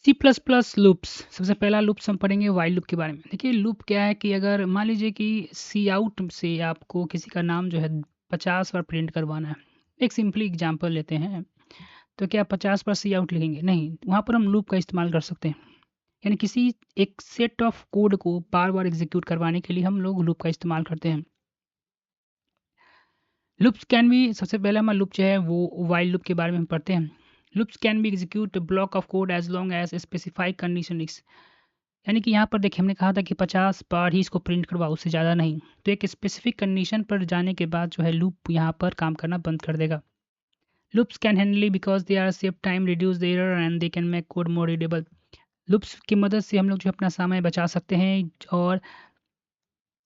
C plus plus loops. सबसे पहला loops हम पढ़ेंगे वाइल लूप के बारे में। देखिए लूप क्या है कि अगर मान लीजिए कि सी आउट से आपको किसी का नाम जो है 50 बार प्रिंट करवाना है। एक सिंपली एग्जांपल लेते हैं, तो क्या 50 बार सी आउट लिखेंगे? नहीं, वहाँ पर हम लूप का इस्तेमाल कर सकते हैं। यानी किसी एक सेट ऑफ कोड को बार बार एग्जीक्यूट करवाने के लिए हम लोग लूप का इस्तेमाल करते हैं। लूप्स कैन बी, सबसे पहले हम लूप जो है वो वाइल लूप के बारे में हम पढ़ते हैं। Loops can be execute block of code as long as specified condition is. यानी कि यहाँ पर देखिए हमने कहा था कि 50 बार ही इसको प्रिंट करवाओ, उससे ज़्यादा नहीं। तो एक स्पेसिफिक कंडीशन पर जाने के बाद जो है लूप यहाँ पर काम करना बंद कर देगा। Loops can handily because they are save time, reduce the error and they can make code more readable. Loops की मदद से हम लोग जो अपना समय बचा सकते हैं और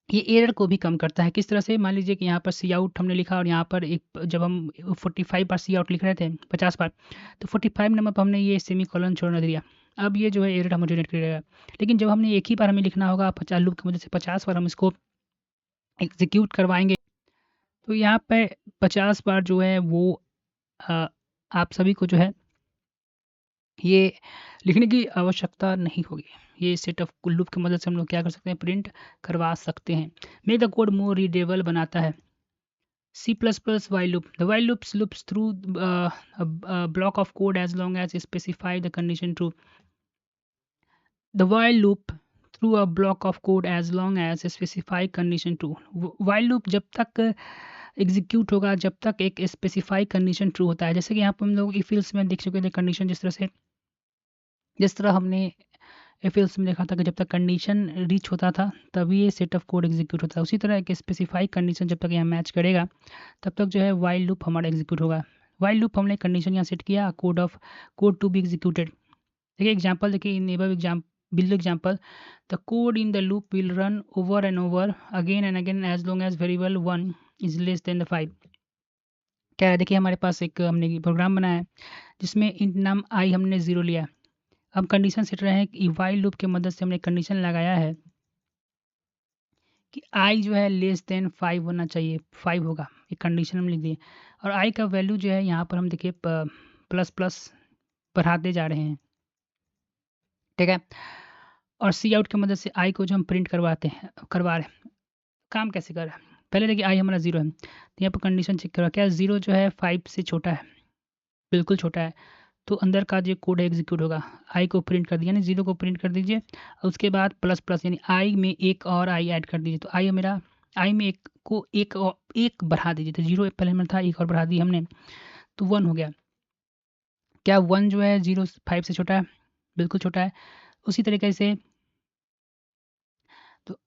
ये एरर को भी कम करता है। किस तरह से? मान लीजिए कि यहाँ पर सी आउट हमने लिखा और यहाँ पर एक जब हम 45 बार सी आउट लिख रहे थे 50 बार, तो 45 नंबर पर हमने ये सेमी कॉलन छोड़ना दिया। अब ये जो है एरर हम जनरेट करेगा। लेकिन जब हमने एक ही बार हमें लिखना होगा 50 लूप की मदद से 50 बार हम इसको एग्जीक्यूट करवाएंगे, तो यहाँ पे 50 बार जो है वो अ, आप सभी को जो है ये लिखने की आवश्यकता नहीं होगी। ये सेट ऑफ लूप की मदद से हम लोग क्या कर सकते हैं? प्रिंट करवा सकते हैं। Make the code more readable बनाता है। C++ while loop. The while loops through a block of code as long as you specify the condition true. The while loop through a block of code as long as you specify condition true. While loop जब तक execute होगा जब तक एक specify condition true होता है। जैसे कि यहाँ पर हम लोग इफ एल्स में देख चुके थे कंडीशन, जिस तरह हमने इफ एल्स में देखा था कि जब तक कंडीशन रीच होता था तभी ये सेट ऑफ कोड एग्जीक्यूट होता है। उसी तरह एक स्पेसिफाई कंडीशन जब तक यहाँ मैच करेगा तब तक जो है वाइल लूप हमारा एग्जीक्यूट होगा। वाइल लूप हमने कंडीशन यहाँ सेट किया, कोड टू बी एग्जीक्यूटेड। देखिए एग्जांपल देखिए, in above build example, the code in the loop will run over and over again and again as long as variable 1 is less than the 5। क्या है? देखिए हमारे पास एक हमने programme बनाया है जिसमें इन नाम आई हमने 0 लिया। अब कंडीशन सेट रहे हैं कि वाइल लूप की मदद से हमने कंडीशन लगाया है कि आई जो है लेस देन 5 होना चाहिए, 5 होगा। एक कंडीशन हम लिख दिए और आई का वैल्यू जो है यहाँ पर हम देखिए प्लस प्लस बढ़ाते जा रहे हैं। ठीक है, और सी आउट की मदद से आई को जो हम प्रिंट करवा रहे हैं। काम कैसे कर रहे हैं? पहले देखिए आई हमारा 0 है, तो यहाँ पर कंडीशन चेक करो, क्या 0 जो है 5 से छोटा है? बिल्कुल छोटा है। तो अंदर का जो कोड है एग्जीक्यूट होगा। आई को प्रिंट कर दिया, यानी 0 को प्रिंट कर दीजिए और उसके बाद प्लस प्लस यानी आई में एक और आई ऐड कर दीजिए। तो आई मेरा आई में एक को एक और एक बढ़ा दीजिए। तो 0 पहले में था, एक और बढ़ा दिया हमने तो 1 हो गया। क्या 1 जो है 0 5 से छोटा है? बिल्कुल छोटा है। उसी तरीके से तो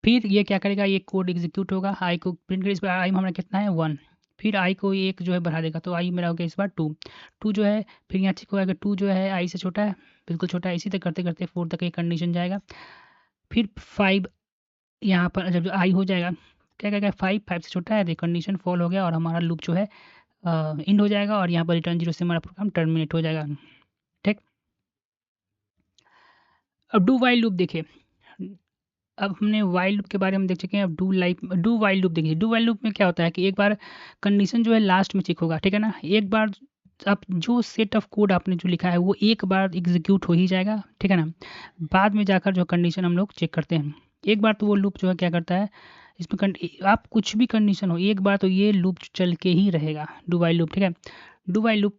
फिर ये क्या करेगा, ये कोड एग्जीक्यूट होगा, आई को प्रिंट कर, इस बार आई में हमारा कितना है 1। फिर आई को एक जो है बढ़ा देगा तो आई मेरा हो गया इस बार 2। 2 जो है फिर यहाँ ठीक होगा, 2 जो है आई से छोटा है, बिल्कुल छोटा है। इसी तरह करते करते 4 तक ये कंडीशन जाएगा। फिर 5 यहाँ पर जब आई हो जाएगा, क्या कहेगा 5 से छोटा है, तो कंडीशन फॉल हो गया और हमारा लूप जो है इंड हो जाएगा और यहाँ पर रिटर्न 0 से हमारा प्रोग्राम टर्मिनेट हो जाएगा। ठीक, अब डू वाइल लूप देखिए। अब हमने वाइल लूप के बारे में देख चुके हैं। अब डू वाइल लूप देखिए। डू वाइल लूप में क्या होता है कि एक बार कंडीशन जो है लास्ट में चेक होगा, ठीक है ना। एक बार आप जो सेट ऑफ कोड आपने जो लिखा है वो एक बार एग्जीक्यूट हो ही जाएगा, ठीक है ना। बाद में जाकर जो कंडीशन हम लोग चेक करते हैं। एक बार तो वो लूप जो है क्या करता है, इसमें आप कुछ भी कंडीशन हो एक बार तो ये लूप चल के ही रहेगा, डू वाइल लूप, ठीक है। Do while loop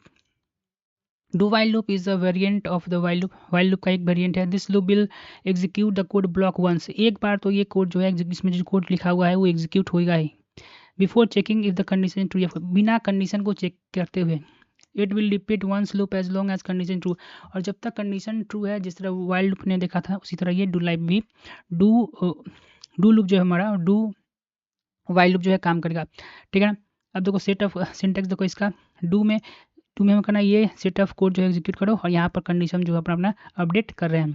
do while loop is a variant of the while loop. While loop का एक वेरिएंट है। This loop will execute the code block once. एक बार तो ये कोड जो है इसमें जो कोड लिखा हुआ है वो एग्जीक्यूट होगा ही, before checking if the condition true, बिना कंडीशन को चेक करते हुए। It will repeat once loop as long as condition true. और जब तक कंडीशन ट्रू है, जिस तरह वाइल लूप ने देखा था उसी तरह ये डू लाइप भी डू डू लूप जो है हमारा डू वाइल लूप जो है काम करेगा, ठीक है ना। अब देखो सेट ऑफ सिंटेक्स देखो इसका, डू में हमें करना ये सेट ऑफ कोड जो है एग्जीक्यूट करो और यहाँ पर कंडीशन जो है अपना अपना अपडेट कर रहे हैं।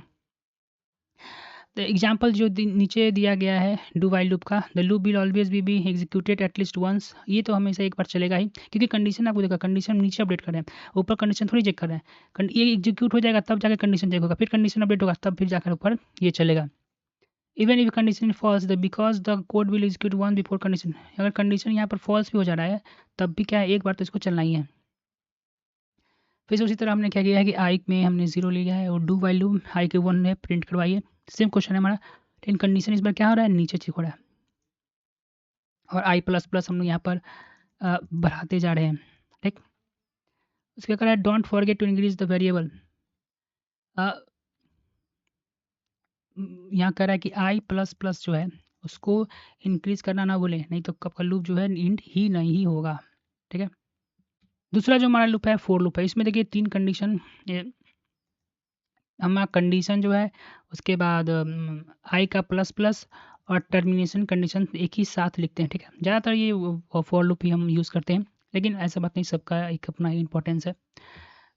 तो एग्जाम्पल जो नीचे दिया गया है डू वाइल लूप का, the loop will always be executed at least once. ये तो हमेशा एक बार चलेगा ही, क्योंकि कंडीशन आपको देखा कंडीशन नीचे अपडेट कर रहे हैं, ऊपर कंडीशन थोड़ी चेक कर रहे हैं। ये एग्जीक्यूट हो जाएगा तब जाकर कंडीशन चेक होगा, फिर कंडीशन अपडेट होगा तब फिर जाकर ऊपर ये चलेगा। Even if condition false the because the code will execute one before condition. अगर कंडीशन यहाँ पर फॉल्स भी हो जा रहा है तब भी क्या है, एक बार तो इसको चलना ही है। फिर से उसी तरह हमने क्या किया है कि आई में हमने 0 लिया है और डू वाइल लूप आई के 1 है, प्रिंट करवाइए। सेम क्वेश्चन है हमारा, लेकिन कंडीशन इस बार क्या हो रहा है, नीचे चेक हो रहा है और आई प्लस प्लस हम लोग यहाँ पर बढ़ाते जा रहे हैं। ठीक, उसके कह रहा है don't forget to increase the variable. यहाँ कह रहा है कि आई प्लस प्लस जो है उसको इंक्रीज करना ना भूलें, नहीं तो आपका लूप जो है इंड ही नहीं होगा। ठीक है, दूसरा जो हमारा लूप है फोर लूप है। इसमें देखिए 3 कंडीशन, हमारा कंडीशन जो है उसके बाद आई का प्लस प्लस और टर्मिनेशन कंडीशन एक ही साथ लिखते हैं। ठीक है, ज़्यादातर ये फॉर लूप ही हम यूज़ करते हैं, लेकिन ऐसा बात नहीं, सबका एक अपना इंपॉर्टेंस है।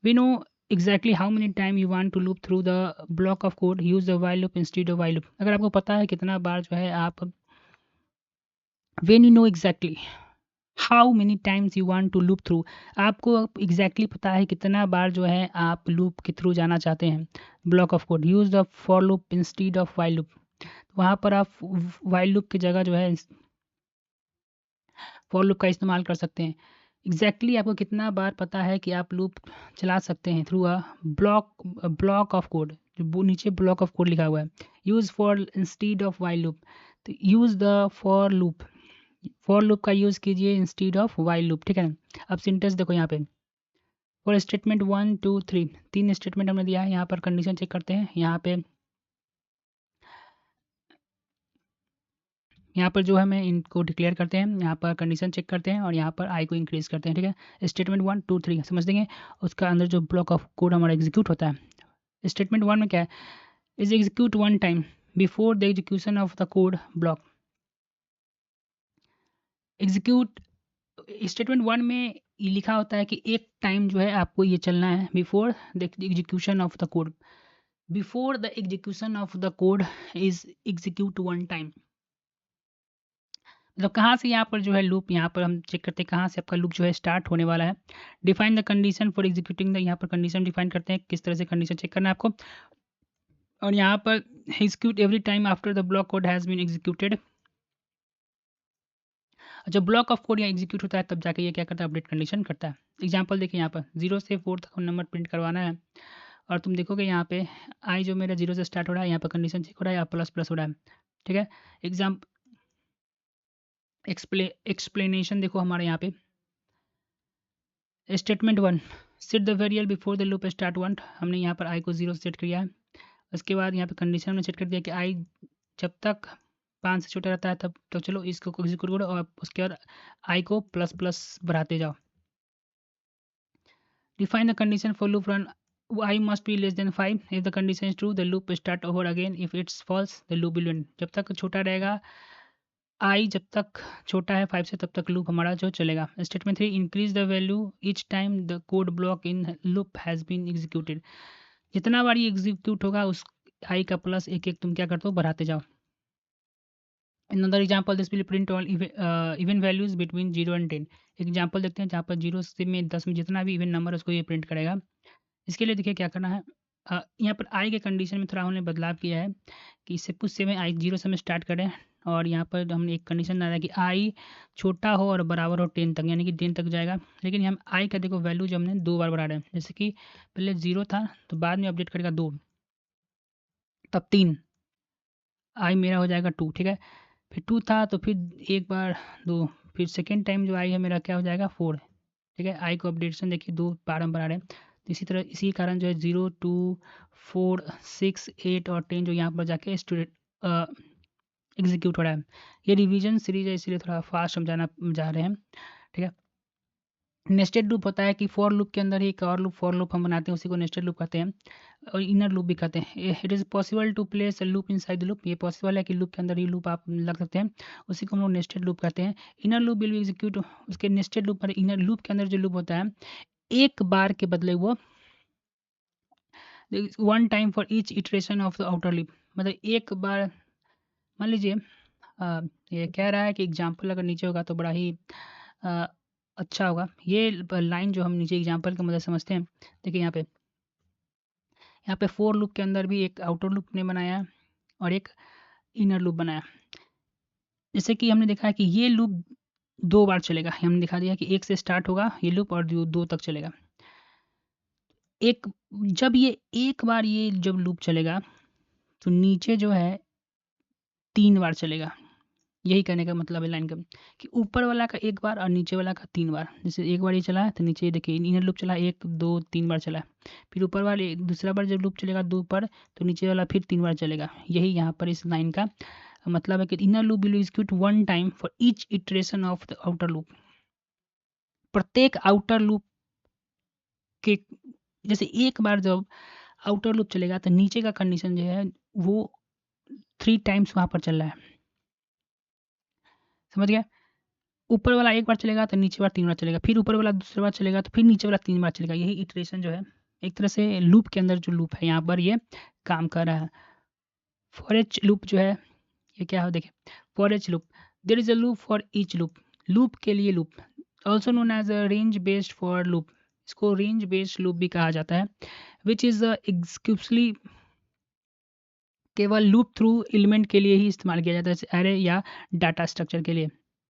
We know exactly how many time you want to loop through the block of code, use the while loop instead of while loop। अगर आपको पता है कितना बार जो है आप, when you know exactly how many times you want to loop through, आपको exactly पता है कितना बार जो है आप लूप के थ्रू जाना चाहते हैं block of code, use the for loop instead of while loop। वहाँ पर आप while loop की जगह जो है फॉर लूप का इस्तेमाल कर सकते हैं। एग्जैक्टली आपको कितना बार पता है कि आप लूप चला सकते हैं through a block of code, जो नीचे ब्लॉक ऑफ कोड लिखा हुआ है, use for instead of while loop. तो यूज द फॉर लूप का यूज कीजिए इंस्टीड ऑफ वाइल लूप। ठीक है ना, अब सिंटेक्स देखो यहाँ पे, फॉर स्टेटमेंट 1 2 3, 3 स्टेटमेंट हमने दिया है। यहाँ पर कंडीशन चेक करते हैं, यहाँ पर जो है हमें इनको डिक्लेयर करते हैं, यहाँ पर कंडीशन चेक करते हैं और यहाँ पर आई को इंक्रीज करते हैं। ठीक है, स्टेटमेंट 1 2 3 समझ देंगे, उसका अंदर जो ब्लॉक ऑफ कोड हमारा एग्जीक्यूट होता है। स्टेटमेंट 1 में क्या है, is execute 1 time before the execution of the code block. Execute statement 1 में ये लिखा होता है कि एक टाइम जो है आपको ये चलना है before the execution of the code. Before the execution of the code is execute 1 time. मतलब कहाँ से यहाँ पर जो है लूप, यहाँ पर हम चेक करते हैं कहाँ से आपका लूप जो है स्टार्ट होने वाला है। Define the condition for executing the, यहाँ पर कंडीशन डिफाइन करते हैं किस तरह से कंडीशन चेक करना है आपको। और यहाँ पर execute every time after the block code has been executed. जब ब्लॉक ऑफ कोड यहाँ एग्जीक्यूट होता है तब जाके ये क्या करता है, अपडेट कंडीशन करता है। एग्जाम्पल देखिए, यहाँ पर 0 से 4 तक नंबर प्रिंट करवाना है और तुम देखोगे यहाँ पे आई जो मेरा 0 से स्टार्ट हो रहा है, यहाँ पर कंडीशन चेक हो रहा है या प्लस प्लस हो रहा है। ठीक है, एक्सप्लेनेशन देखो हमारे यहाँ पे, statement 1 set the variable before the loop start 1, हमने यहाँ पर आई को 0 सेट किया है। उसके बाद यहाँ पे कंडीशन हमने सेट कर दिया कि आई जब तक 5 से छोटा रहता है तब तो चलो इसको एग्जीक्यूट करो और उसके बाद आई को प्लस प्लस बढ़ाते जाओ। Define the condition for loop run, I must be less than 5, if the condition is true the loop start over again, if it's false the loop will end. जब तक छोटा रहेगा आई, जब तक छोटा है 5 से तब तक लूप हमारा जो चलेगा। Statement 3 increase the value each time the code block in loop has been executed. जितना बार ये एग्जीक्यूट होगा उस आई का प्लस एक एक तुम क्या करते हो, बढ़ाते जाओ। Another example, this will print all even values between 0 and 10। Example देखते हैं जहाँ पर 0 से में 10 में जितना भी इवन नंबर उसको ये प्रिंट करेगा। इसके लिए देखिए क्या करना है, यहाँ पर आई के कंडीशन में थोड़ा हमने बदलाव किया है कि इससे कुछ से में आई 0 से में स्टार्ट करें और यहाँ पर हमने एक कंडीशन डाला कि आई छोटा हो और बराबर हो 10 तक, यानी कि 10 तक जाएगा। लेकिन हम आई का देखो वैल्यू जो हमने 2 बार बढ़ा रहे हैं, जैसे कि पहले 0 था तो बाद में अपडेट करेगा 2, तब 3, आई मेरा हो जाएगा 2। ठीक है, फिर 2 था तो फिर एक बार 2, फिर सेकेंड टाइम जो आई है मेरा क्या हो जाएगा 4। ठीक है, आई को अपडेशन देखिए 2 बार हम बढ़ा रहे हैं। तो इसी तरह इसी कारण जो है 0 2 4 6 8 और 10 जो यहाँ पर जाके स्टूडेंट एग्जीक्यूट हो रहा है। ये रिवीजन सीरीज है इसलिए थोड़ा फास्ट हम जा रहे हैं। ठीक है, नेस्टेड लूप होता है कि फॉर लूप के अंदर ही एक और लूप फॉर लूप हम बनाते हैं, उसी को नेस्टेड लूप कहते हैं और इनर लूप भी कहते हैं। It is possible to place a loop inside the loop, ये पॉसिबल है कि लूप के अंदर ही लूप आप लग सकते हैं, उसी को हम लोग नेस्टेड लूप कहते हैं। Inner loop will be execute, उसके नेस्टेड लूप पर इनर लूप के अंदर जो लूप होता है एक बार के बदले वो 1 time for each iteration of the outer loop. मतलब एक बार मान लीजिए ये कह रहा है कि एग्जाम्पल अगर नीचे होगा तो बड़ा ही अ, अच्छा होगा। ये लाइन जो हम नीचे एग्जाम्पल की मदद समझते हैं, देखिए यहाँ पे फोर लूप के अंदर भी एक आउटर लूप ने बनाया और एक इनर लूप बनाया। जैसे कि हमने देखा है कि ये लूप 2 बार चलेगा, हमने दिखा दिया कि 1 से स्टार्ट होगा ये लूप और 2 तक चलेगा। एक जब ये एक बार ये जब लूप चलेगा तो नीचे जो है 3 बार चलेगा। यही कहने का मतलब है लाइन का कि ऊपर वाला का एक बार और नीचे वाला का 3 बार। जैसे एक बार ये चला है तो नीचे देखिए इनर लूप चला 1 2 3 बार चला, फिर ऊपर वाले दूसरा बार जब लूप चलेगा 2 पर तो नीचे वाला फिर 3 बार चलेगा। यही यहाँ पर इस लाइन का मतलब है कि inner loop will execute 1 time for each iteration of the outer loop. प्रत्येक आउटर लूप के जैसे एक बार जब आउटर लूप चलेगा तो नीचे का कंडीशन जो है वो 3 टाइम्स वहाँ पर चल रहा है। समझ गया? ऊपर वाला एक बार चलेगा तो नीचे वाला 3 बार चलेगा, फिर ऊपर वाला दूसरी बार चलेगा तो फिर नीचे वाला 3 बार चलेगा। यही इटरेशन जो है एक तरह से लूप के अंदर जो लूप है यहाँ पर ये काम कर रहा है। फॉर एच लूप जो है ये क्या है देखिए, for each loop there is a loop for each loop, loop के लिए loop, also known as a range based for loop, इसको रेंज बेस्ड लूप भी कहा जाता है, विच इज एक्सक्लूसिवली केवल लूप थ्रू एलिमेंट के लिए ही इस्तेमाल किया जाता है, जैसे एरे या डाटा स्ट्रक्चर के लिए।